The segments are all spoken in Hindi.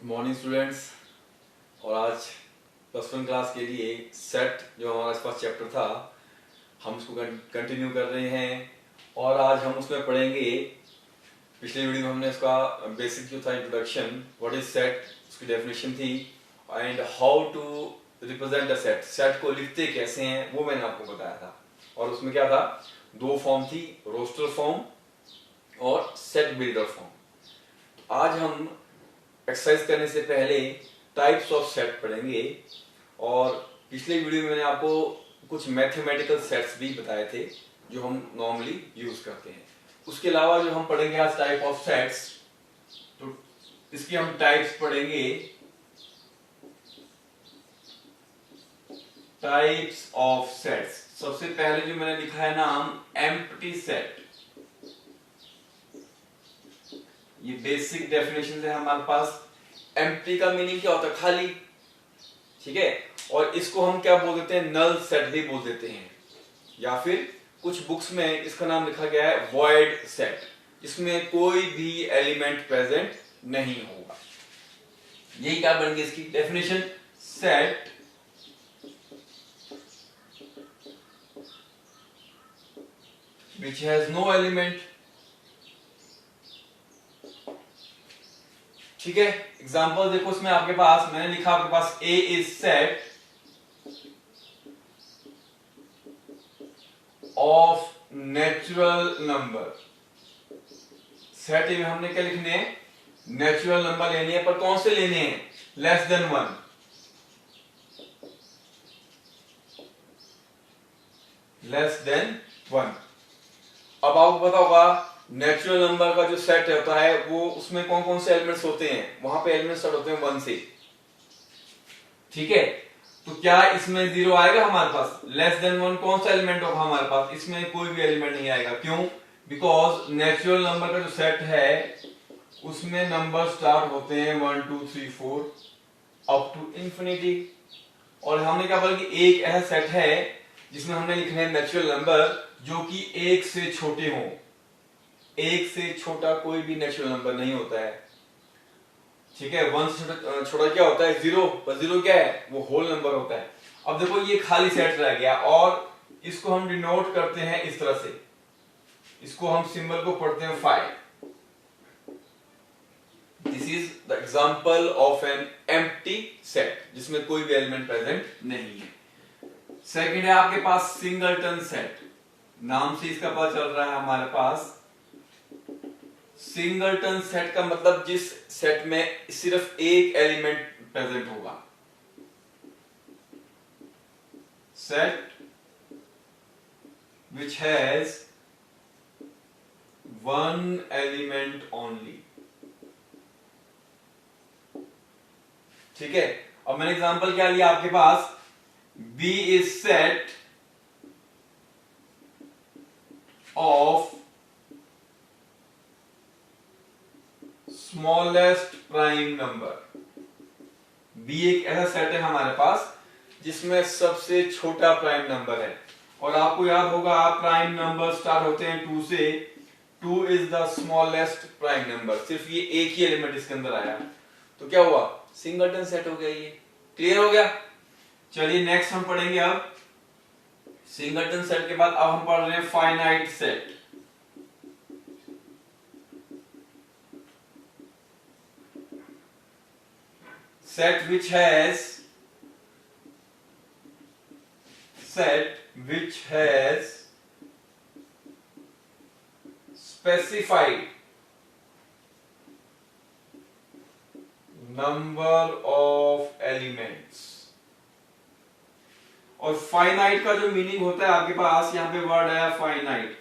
Morning students. और आज +1 क्लास के लिए सेट जो हमारा फर्स्ट चैप्टर था हम उसको कंटिन्यू कर रहे हैं। और आज हम उसमें पढ़ेंगे, पिछले वीडियो में हमने उसका बेसिक जो था इंट्रोडक्शन, व्हाट इज सेट, उसकी डेफिनेशन थी, and how to represent the set, set को लिखते कैसे हैं वो मैंने आपको बताया था। और उसमें क्या था, दो फॉर्म थी, रोस्टर फॉर्म और सेट बिल्डर फॉर्म। आज हम एक्सरसाइज करने से पहले टाइप्स ऑफ सेट पढ़ेंगे। और पिछले वीडियो में मैंने आपको कुछ मैथमेटिकल सेट्स भी बताए थे जो हम नॉर्मली यूज करते हैं। उसके अलावा जो हम पढ़ेंगे आज टाइप ऑफ सेट्स, तो इसकी हम टाइप्स पढ़ेंगे। टाइप्स ऑफ सेट्स, सबसे पहले जो मैंने लिखा है नाम एम्प्टी सेट। ये बेसिक डेफिनेशन है हमारे पास। एम्प्टी का मीनिंग क्या होता है, खाली, ठीक है। और इसको हम क्या बोल देते हैं, नल सेट भी बोल देते हैं, या फिर कुछ बुक्स में इसका नाम लिखा गया है वॉइड सेट, इसमें कोई भी एलिमेंट प्रेजेंट नहीं होगा। यही क्या बन गई इसकी definition, set which has no element। ठीक है, एग्जांपल देखो इसमें आपके पास, मैंने लिखा आपके पास A is set of natural number. Set में हमने क्या लिखने हैं, नेचुरल नंबर लेने हैं, पर कौन से लेने हैं, लेस देन 1। Less than 1। अब आपको पता होगा नेचुरल नंबर का जो सेट होता है वो, उसमें कौन कौन से एलिमेंट्स होते हैं, वहां पे एलिमेंट्स स्टार्ट होते हैं 1 से, ठीक है। तो क्या इसमें 0 आएगा हमारे पास, लेस देन 1 कौन सा एलिमेंट होगा हमारे पास, इसमें कोई भी एलिमेंट नहीं आएगा। क्यों, बिकॉज नेचुरल नंबर का जो सेट है उसमें नंबर स्टार्ट होते हैं 1 2 3 4 अप टू इंफिनिटी। और हमने क्या बोला कि एक ऐसा सेट है जिसमें हमने लिखने हैं नेचुरल नंबर जो कि 1 से छोटे हों। 1 से छोटा कोई भी नेचुरल नंबर नहीं होता है, ठीक है। 1 से छोटा क्या होता है, 0, पर 0 क्या है, वो होल नंबर होता है। अब देखो ये खाली सेट रह गया, और इसको हम डिनोट करते हैं इस तरह से, इसको हम सिंबल को पढ़ते हैं 5। This is the example of an empty set, जिसमें कोई भी एलिमेंट प्रेजेंट नहीं है। सेकंड है आपके पास सिंगलटन सेट, नाम से इसका पता चल रहा है हमारे पास। सिंगलटन सेट का मतलब जिस सेट में सिर्फ एक एलिमेंट प्रेजेंट होगा। Set which has one element only, ठीक है। अब मैंने एग्जांपल क्या लिया आपके पास, B is set of smallest prime number। B एक ऐसा सेट है हमारे पास जिसमें सबसे छोटा प्राइम नंबर है। और आपको याद होगा प्राइम नंबर स्टार्ट होते हैं 2 से, 2 is the smallest prime number. सिर्फ ये एक ही एलिमेंट इसके अंदर आया, तो क्या हुआ, सिंगलटन सेट हो गया। ये क्लियर हो गया। चलिए नेक्स्ट हम पढ़ेंगे अब सिंगलटन सेट के बाद अब हम पढ़ रहे हैं finite set. Set which has specified number of elements. और फाइनाइट का जो मीनिंग होता है आपके पास, यहां पे वर्ड है फाइनाइट,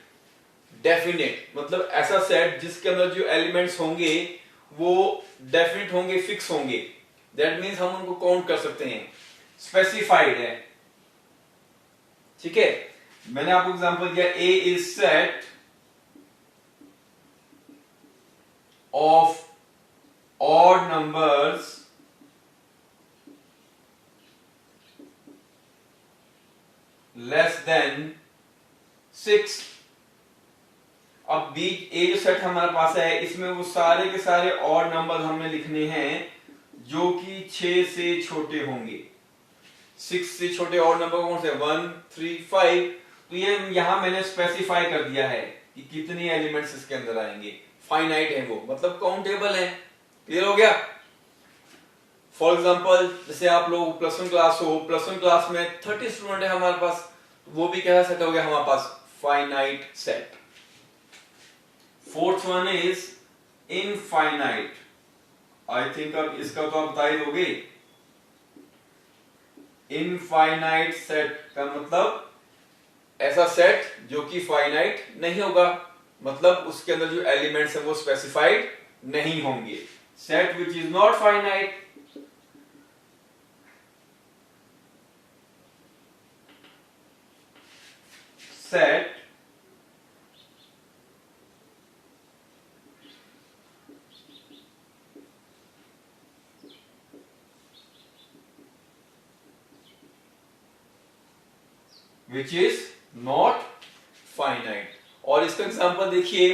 डेफिनेट, मतलब ऐसा सेट जिसके अंदर जो एलिमेंट्स होंगे वो डेफिनेट होंगे, फिक्स होंगे। दैट मींस हम उनको काउंट कर सकते हैं, स्पेसिफाइड है, ठीक है। मैंने आपको एग्जांपल दिया, A is set of odd numbers less than 6। अब ए जो सेट हमारे पास है इसमें वो सारे के सारे ऑड नंबर हमें लिखने हैं जो कि 6 से छोटे होंगे। 6 से छोटे और नंबर कौन से? 1, 3, 5। तो ये यहां मैंने स्पेसिफाई कर दिया है कि कितने एलिमेंट्स इसके अंदर आएंगे। फाइनाइट है वो, मतलब काउंटेबल है। क्लियर हो गया? फॉर एग्जाम्पल जैसे आप लोग +1 क्लास हो, +1 क्लास में 30 स्टूडेंट है हमारे पास, वो भी कैसा सेट हो गया हमारे पास? Finite set. Fourth one is infinite. I think अब इसका तो आप बता ही दोगे। इनफाइनाइट सेट का मतलब ऐसा सेट जो कि फाइनाइट नहीं होगा, मतलब उसके अंदर जो एलिमेंट्स है वो स्पेसिफाइड नहीं होंगे। Set which is not finite. Set which is not finite. और इसका एग्जांपल देखिए,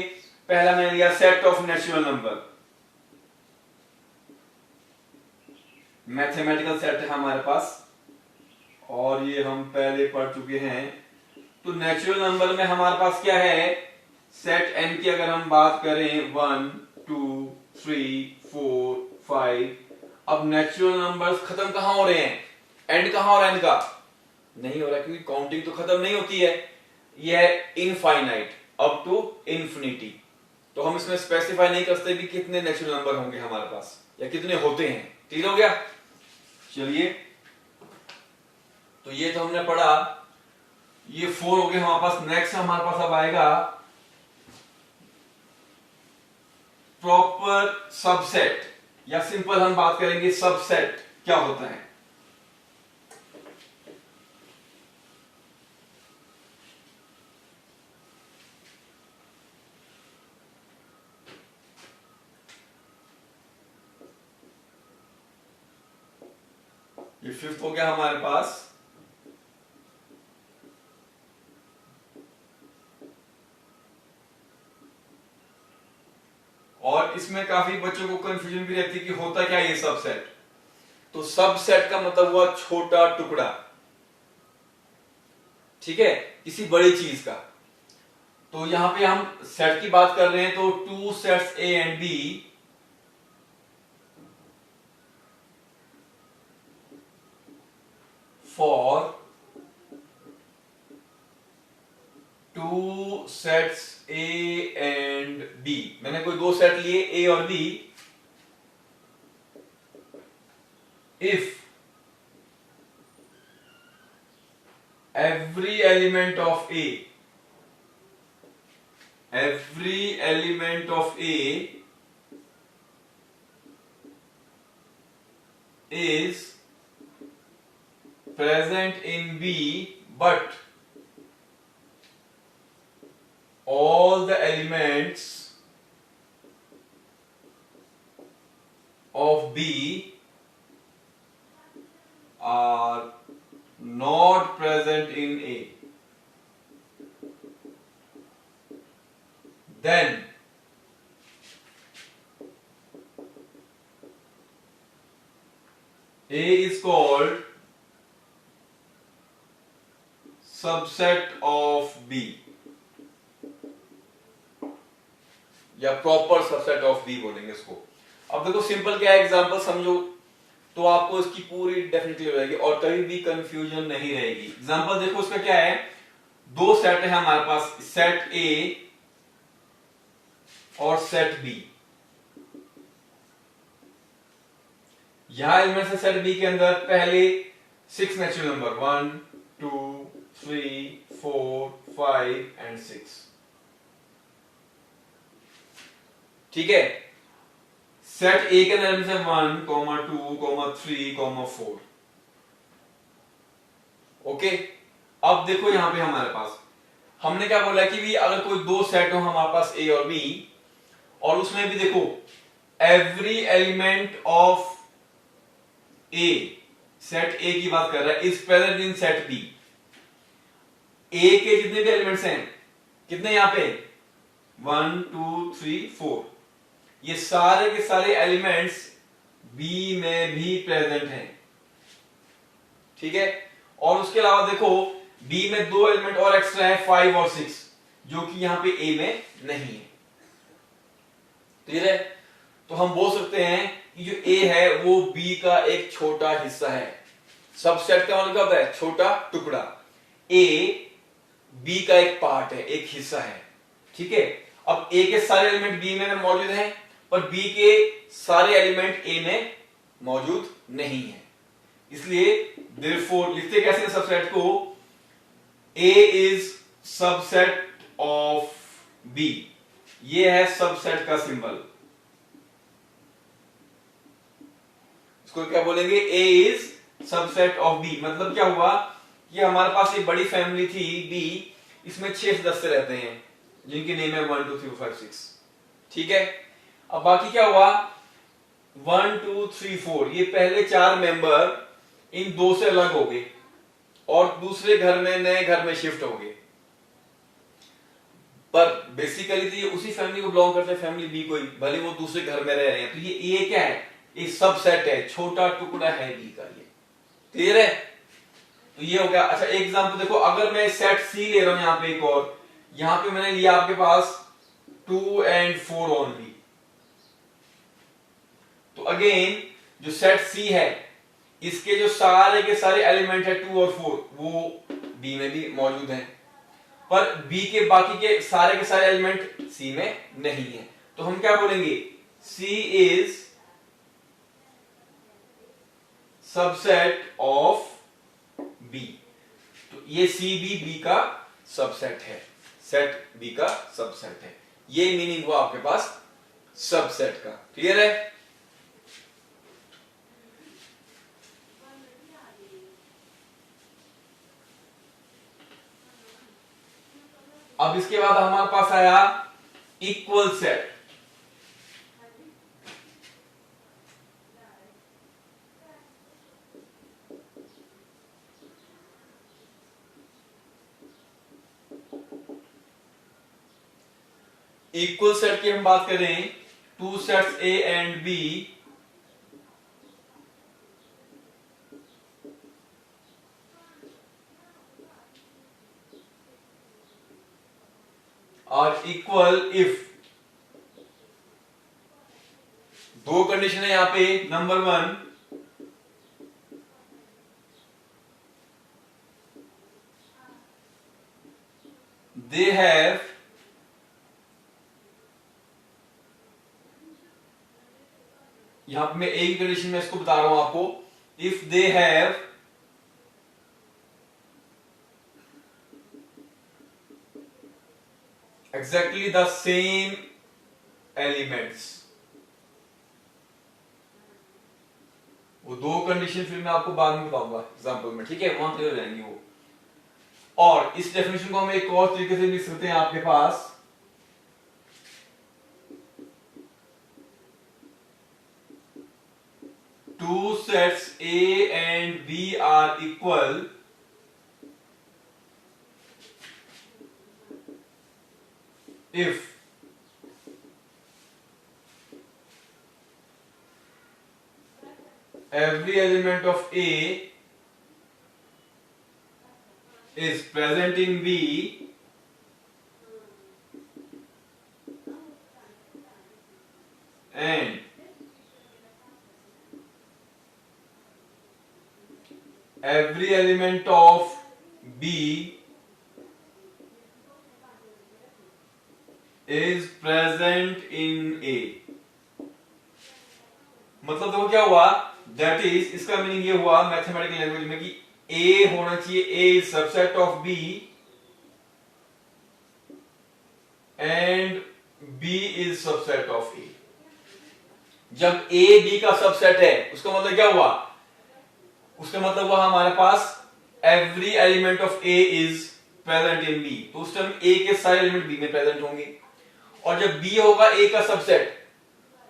पहला मैंने लिया set of natural number. Mathematical set है हमारे पास और ये हम पहले पढ़ चुके हैं। तो नेचुरल नंबर में हमारे पास क्या है? सेट n की अगर हम बात करें 1, 2, 3, 4, 5। अब नेचुरल नंबर्स खत्म कहां हो रहे हैं? एंड कहां हो रहा है इनका? नहीं हो रहा, क्योंकि काउंटिंग तो खत्म नहीं होती है। यह है इनफाइनाइट, अप टू इंफिनिटी। तो हम इसमें स्पेसिफाई नहीं कर सकते भी कितने नेचुरल नंबर होंगे हमारे पास या कितने होते हैं। ठीक हो गया? चलिए, तो ये तो हमने पढ़ा, ये 4 हो गए हमारे पास। नेक्स्ट हमारे पास अब आएगा प्रॉपर सबसेट, या सिंपल हम बात करेंगे सबसेट क्या होता है। ये 5th हो गया हमारे पास। और इसमें काफी बच्चों को कंफ्यूजन भी रहती है कि होता क्या ये सबसेट। तो सबसेट का मतलब हुआ छोटा टुकड़ा, ठीक है, किसी बड़ी चीज का। तो यहां पे हम सेट की बात कर रहे हैं, तो 2 sets A and B for 2 sets A and B. मैंने कोई 2 सेट लिए ए और B. If every element of A is present in B, but all the elements of B are not present in A, then A is called subset of B, या प्रॉपर सबसेट ऑफ बी बोलेंगे इसको। अब देखो सिंपल क्या है, एग्जांपल समझो तो आपको इसकी पूरी डेफिनेटली हो जाएगी और कभी भी कंफ्यूजन नहीं रहेगी। एग्जांपल देखो इसका क्या है, 2 सेट है हमारे पास, सेट ए और सेट बी। यहां एलिमेंट है सेट बी के अंदर पहले 6 नेचुरल नंबर 1, 2, 3, 4, 5 एंड 6। ठीक है, सेट ए के अंदर से 1, 2, 3, 4। ओके, अब देखो यहां पे हमारे पास हमने क्या बोला कि भी अगर कोई 2 सेट हो हमारे पास ए और बी, और उसमें भी देखो every element of A, set A की बात कर रहा है, is present in set B. A के जितने भी एलिमेंट्स हैं, कितने यहां पे 1, 2, 3, 4, ये सारे के सारे एलिमेंट्स बी में भी प्रेजेंट है, ठीक है। और उसके अलावा देखो बी में दो एलिमेंट और एक्स्ट्रा है 5 और 6, जो कि यहां पे ए में नहीं है, क्लियर है। तो हम बोल सकते हैं कि जो ए है वो बी का एक छोटा हिस्सा है। सबसेट का मतलब क्या होता है? छोटा टुकड़ा। ए बी का एक पार्ट है, एक हिस्सा है, ठीक है। अब ए के सारे एलिमेंट बी में मौजूद हैं, पर बी के सारे एलिमेंट ए में मौजूद नहीं है, इसलिए देयरफॉर लिखते कैसे हैं सबसेट को? ए इज सबसेट ऑफ बी, ये है सबसेट का सिंबल। इसको क्या बोलेंगे? ए इज सबसेट ऑफ बी। मतलब क्या हुआ कि हमारे पास एक बड़ी फैमिली थी बी, इसमें 6 सदस्य रहते हैं जिनके नेम है 1 2 3 4 5 6, ठीक है। अब बाकी क्या हुआ? 1 2 3 4 ये पहले 4 मेंबर इन दो से अलग हो गए और दूसरे घर में, नए घर में शिफ्ट हो गए, पर बेसिकली तो ये उसी फैमिली को बिलोंग करते हैं, फैमिली बी को ही, भले वो दूसरे घर में रह रहे हैं। तो ये क्या है? एक सबसेट है, छोटा टुकड़ा है बी का, ये क्लियर है। तो ये हो गया। अच्छा एक एग्जांपल देखो, अगर मैं सेट सी ले रहा हूं यहां पे एक और, यहां पे मैंने लिया आपके पास 2 and 4 ओनली, तो अगेन जो सेट सी है इसके जो सारे के सारे एलिमेंट है 2 और 4 वो बी में भी मौजूद हैं, पर बी के बाकी के सारे एलिमेंट सी में नहीं है। तो हम क्या बोलेंगे? सी इज सबसेट ऑफ बी। तो ये सी भी बी का सबसेट है, सेट बी का सबसेट है। ये मीनिंग हुआ आपके पास सबसेट का, क्लियर है। अब इसके बाद हमारे पास आया इक्वल सेट। इक्वल सेट की हम बात करें, two sets A and B are equal if, दो कंडीशन है यहां पे। नंबर 1, दे हैव यहां पे मैं एक ही कंडीशन में इसको बता रहा हूं आपको, if they have exactly the same elements। वो दो कंडीशन फिर मैं आपको बाद में बताऊंगा एग्जांपल में, ठीक है, वहां क्लियर हो जाएंगे वो। और इस डेफिनेशन को हम एक और तरीके से लिख सकते हैं आपके पास, two sets A and B are equal if every element of A is present in B and every element of B is present in A। मतलब देखो क्या हुआ, दैट इज, इसका मीनिंग ये हुआ मैथमेटिकल लैंग्वेज में कि A होना चाहिए, A is subset of B and B is subset of A। जब A B का सबसेट है उसका मतलब क्या हुआ? उसका मतलब हुआ हमारे पास every element of A is present in B, तो उस टाइम A के सारे एलिमेंट B में प्रेजेंट होंगे। और जब B होगा A का सबसेट,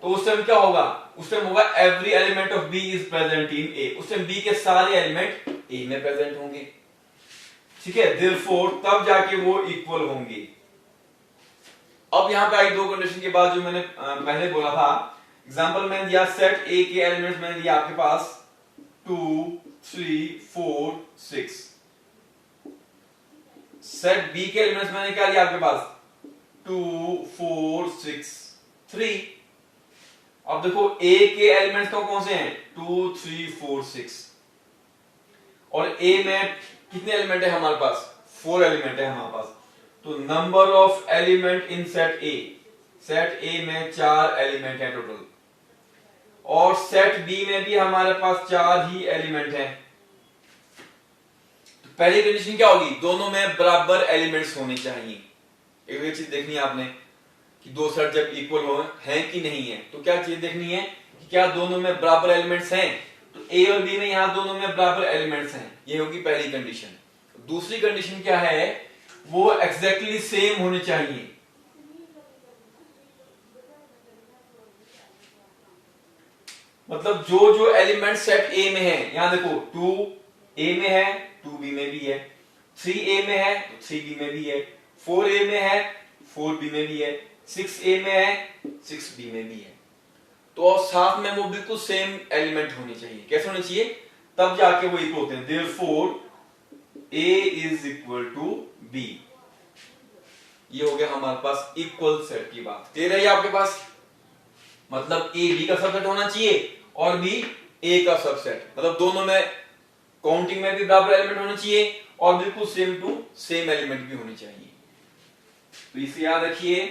तो उस टाइम क्या होगा? उस टाइम होगा every element of B is present in A, उस टाइम B के सारे एलिमेंट A में प्रेजेंट होंगे, ठीक है। देयरफॉर तब जाके वो इक्वल होंगे। अब यहां पे आई दो कंडीशन के बाद जो मैंने पहले बोला था एग्जांपल मैंने दिया सेट ए के एलिमेंट्स मैंने दिया आपके पास 2 3 4 6। सेट बी के एलिमेंट्स मैंने क्या दिया आपके पास 2 4 6 3। अब देखो ए के एलिमेंट्स कौन से हैं 2 3 4 6 और ए में कितने एलिमेंट है हमारे पास 4 एलिमेंट है हमारे पास। तो number of element in set ए में 4 एलिमेंट है टोटल और सेट बी में भी हमारे पास 4 ही एलिमेंट हैं। तो पहली कंडीशन क्या होगी दोनों में बराबर एलिमेंट्स होने चाहिए। एक चीज देखनी है आपने कि दो सेट जब इक्वल हो हैं कि नहीं है तो क्या चीज देखनी है कि क्या दोनों में बराबर एलिमेंट्स हैं। तो ए और बी में यहां दोनों में बराबर एलिमेंट्स हैं, ये होगी पहली कंडीशन। दूसरी कंडीशन क्या है वो एग्जैक्टली सेम होने चाहिए। मतलब जो जो एलिमेंट सेट ए में है यहां देखो 2 ए में है 2 बी में भी है, 3 ए में है तो 3 बी में भी है, 4 ए में है 4 बी में भी है, 6 ए में है 6 बी में भी है। तो और साथ में वो बिल्कुल सेम एलिमेंट होने चाहिए। कैसे होने चाहिए तब जाके वो इक्वल होते हैं। Therefore A is equal to B. ये हो गया हमारे पास इक्वल सेट की बात। क्लियर है आपके पास। मतलब ए बी का सबसेट होना चाहिए और बी ए का सबसेट। मतलब दोनों में काउंटिंग में भी बराबर एलिमेंट होने चाहिए और बिल्कुल सेम टू सेम एलिमेंट भी होने चाहिए। तो इसे याद रखिए।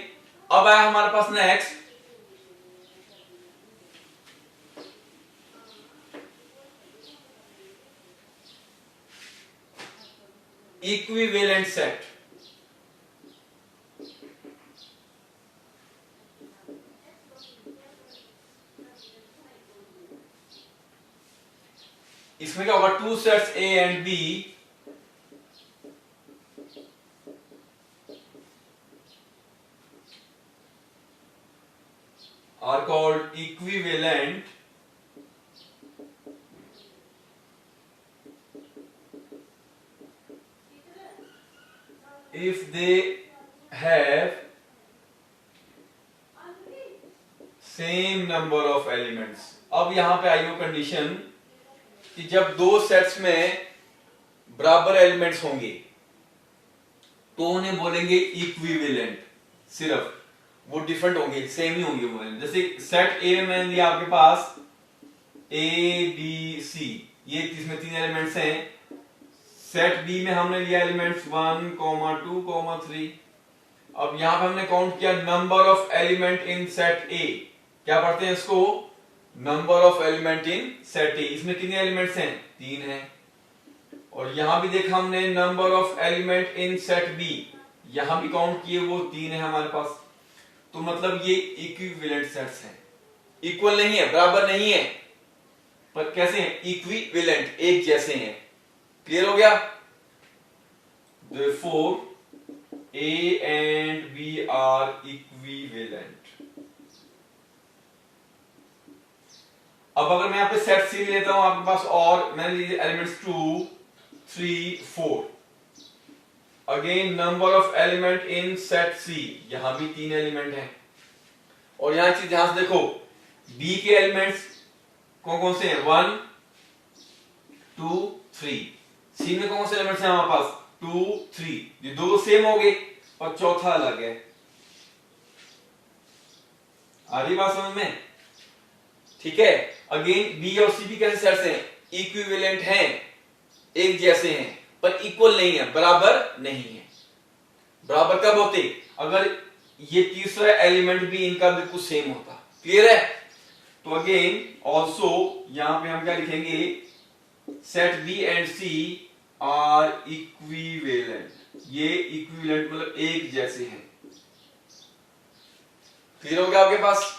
अब आया हमारे पास नेक्स्ट इक्विवेलेंट सेट। इसमें क्या होगा two sets A and B are called equivalent if they have same number of elements। अब यहां पे आई वो कंडीशन कि जब दो सेट्स में बराबर एलिमेंट्स होंगे तो उन्हें बोलेंगे इक्विवेलेंट। सिर्फ वो डिफरेंट होंगे सेम नहीं होंगे वो। जैसे सेट ए में मैंने दिया आपके पास ए बी सी, ये इसमें 3 एलिमेंट्स हैं। सेट बी में हमने लिया एलिमेंट्स 1 2 3। अब यहां पे हमने काउंट किया number of element in set ए। क्या पढ़ते हैं इसको number of element in set ए। इसमें कितने एलिमेंट्स हैं 3 हैं। और यहां भी देखा हमने number of element in set B, यहां भी काउंट किए वो 3 है हमारे पास। तो मतलब ये इक्विवेलेंट सेट्स हैं। इक्वल नहीं है बराबर नहीं है पर कैसे हैं इक्विवेलेंट एक जैसे हैं। क्लियर हो गया। Therefore A and B are equivalent। अब अगर मैं यहां पे सेट सी लेता हूं आपके पास और मैंने लिए elements 2 3 4। Again number of element in set C, यहां भी 3 एलिमेंट हैं। और यहां चीज ध्यान से देखो बी के एलिमेंट्स कौन कौन से हैं 1 2 3। सी में कौन से एलिमेंट्स हैं हमारे पास 2 3। ये दो सेम हो गए और चौथा अलग है। आ रही बात समझ में। ठीक है। अगेन बी और सी भी कैसे सेट्स हैं इक्विवेलेंट हैं एक जैसे हैं पर इक्वल नहीं है बराबर नहीं है। बराबर कब होते अगर ये तीसरा एलिमेंट भी इनका बिल्कुल सेम होता। क्लियर है। तो अगेन ऑल्सो यहां पे हम क्या लिखेंगे set B and C are equivalent. ये इक्विवेलेंट मतलब एक जैसे हैं। क्लियर हो गया आपके पास।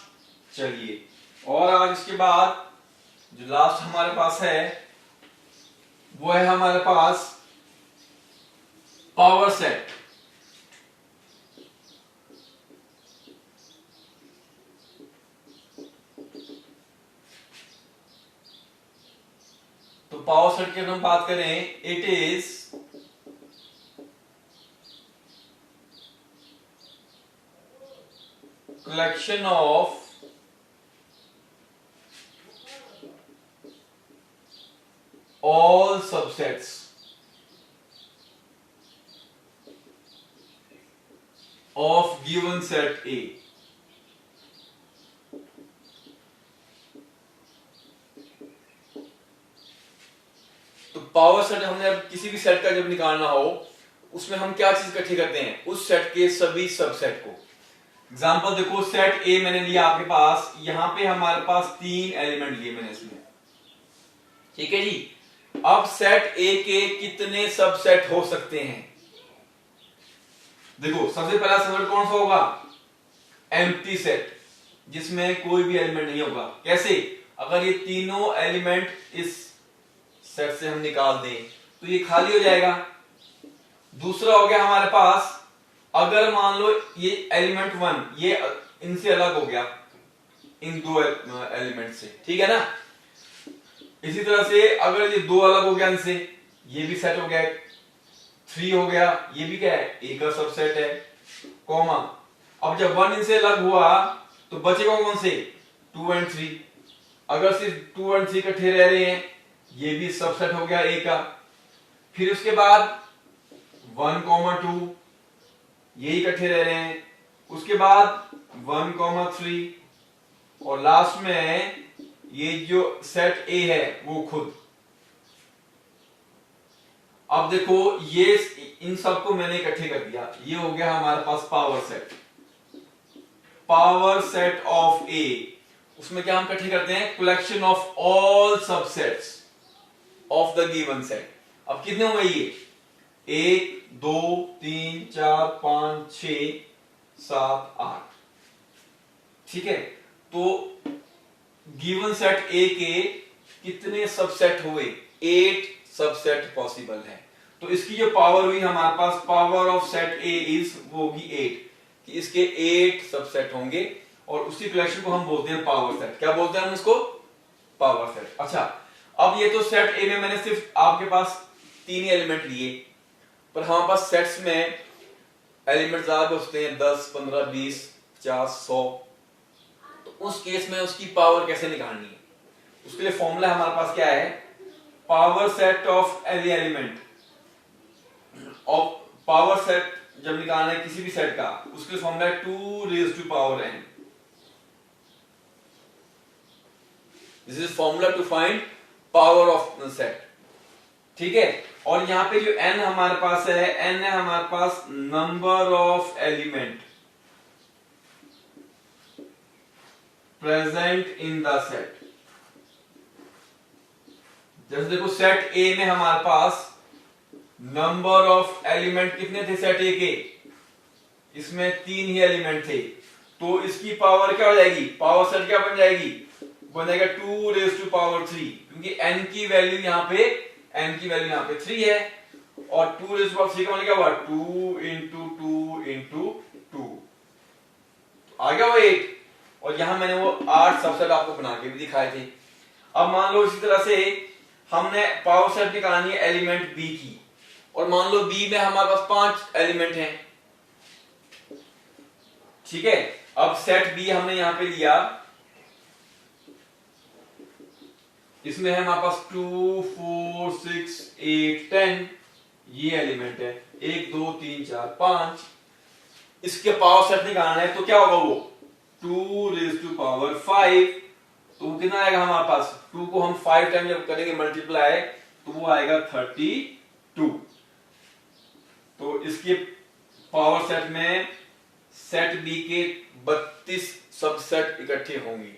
चलिए और आज इसके बाद जो लास्ट हमारे पास है वो है हमारे पास पावर सेट। तो पावर सेट की अगर हम बात करें it is collection of all subsets of given set A. तो पावर सेट हमने अब किसी भी सेट का जब निकालना हो उसमें हम क्या चीज इकट्ठी करते हैं, उस सेट के सभी सबसेट को। एग्जांपल देखो, सेट ए मैंने लिया आपके पास, यहां पे हमारे पास 3 एलिमेंट लिए मैंने इसमें, ठीक है जी। अब सेट ए के कितने सबसेट हो सकते हैं? देखो सबसे पहला सबसेट कौन सा होगा? एम्प्टी सेट, जिसमें कोई भी एलिमेंट नहीं होगा। कैसे? अगर ये तीनों एलिमेंट इस सेट से हम निकाल दें तो ये खाली हो जाएगा। दूसरा हो गया हमारे पास, अगर मान लो ये एलिमेंट 1 ये इनसे अलग हो गया, इन दो एलिमेंट से, ठीक है ना। इसी तरह से अगर ये दो अलग हो गया इनसे, ये भी सेट हो गया, 3 हो गया, ये भी क्या है, ए का सबसेट है, कॉमा। अब जब 1 इनसे अलग हुआ तो बचेगा कौन से? 2 और 3। अगर सिर्फ 2 और 3 इकट्ठे रह रहे हैं, ये भी सबसेट हो गया ए का। फिर उसके बाद 1, 2 ये इकट्ठे रह रहे हैं, उसके बाद 1, 3 और लास्ट में ये जो सेट ए है वो खुद। अब देखो ये इन सबको मैंने इकट्ठे कर दिया, ये हो गया हमारे पास power set. Power set of A, उसमें क्या हम इकट्ठे करते हैं? Collection of all subsets of the given set. अब कितने हुए ये? 1, 2, 3, 4, 5, 6, 7, 8, ठीक है। तो गिवन सेट ए के कितने सबसेट हुए? 8 सबसेट पॉसिबल है। तो इसकी जो पावर हुई हमारे पास, power of set A is, वो होगी 8, कि इसके 8 सबसेट होंगे और उसी कलेक्शन को हम बोलते हैं पावर सेट। क्या बोलते हैं हम उसको? Power set. अच्छा, अब ये तो सेट ए में मैंने सिर्फ आपके पास 3 ही एलिमेंट लिए, पर हमारे पास सेट्स में एलिमेंट ज्यादा होते हैं, 10, 15, 20, 50, 100। तो उस केस में उसकी पावर कैसे निकालनी है? उसके लिए फॉर्मूला हमारे पास क्या है? Power set of any element of, power set जब निकालना है किसी भी सेट का, उसके फॉर्मूला है 2 raised to power n। This is formula to find power of set, ठीक है। और यहां पे जो n हमारे पास है, n है हमारे पास number of element present in the set. जैसे देखो सेट ए में हमारे पास नंबर ऑफ एलिमेंट कितने थे सेट ए के? इसमें 3 ही एलिमेंट थे, तो इसकी पावर क्या हो जाएगी? पावर सेट क्या बन जाएगी? बन जाएगा 2 raised to power 3, क्योंकि n की वैल्यू यहां पे 3 है, और 2 raised to power 3 का मतलब क्या हुआ? 2 into 2 into 2, तो आ गया वो 8। और यहां मैंने वो 8 सबसेट आपको बना के भी दिखाए थे। अब मान लो इसी तरह से हमने पावर सेट निकालनी है एलिमेंट बी की, और मान लो बी में हमारे पास 5 एलिमेंट हैं, ठीक है। अब सेट बी हमने यहां पे लिया, इसमें है हमारे पास 2, 4, 6, 8, 10 ये एलिमेंट है, 1, 2, 3, 4, 5। इसके पावर सेट निकालना है तो क्या होगा? वो 2 raised to power 5, तो कितना आएगा हमारे पास? 2 को हम 5 टाइम जब करेंगे मल्टीप्लाई तो वो आएगा 32। तो इसके पावर सेट में सेट बी के 32 सबसेट इकट्ठे होंगे,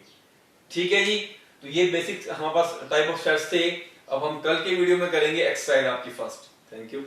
ठीक है जी। तो ये बेसिक हमारे पास टाइप ऑफ सेट्स थे। अब हम कल के वीडियो में करेंगे एक्सरसाइज आपकी फर्स्ट। Thank you.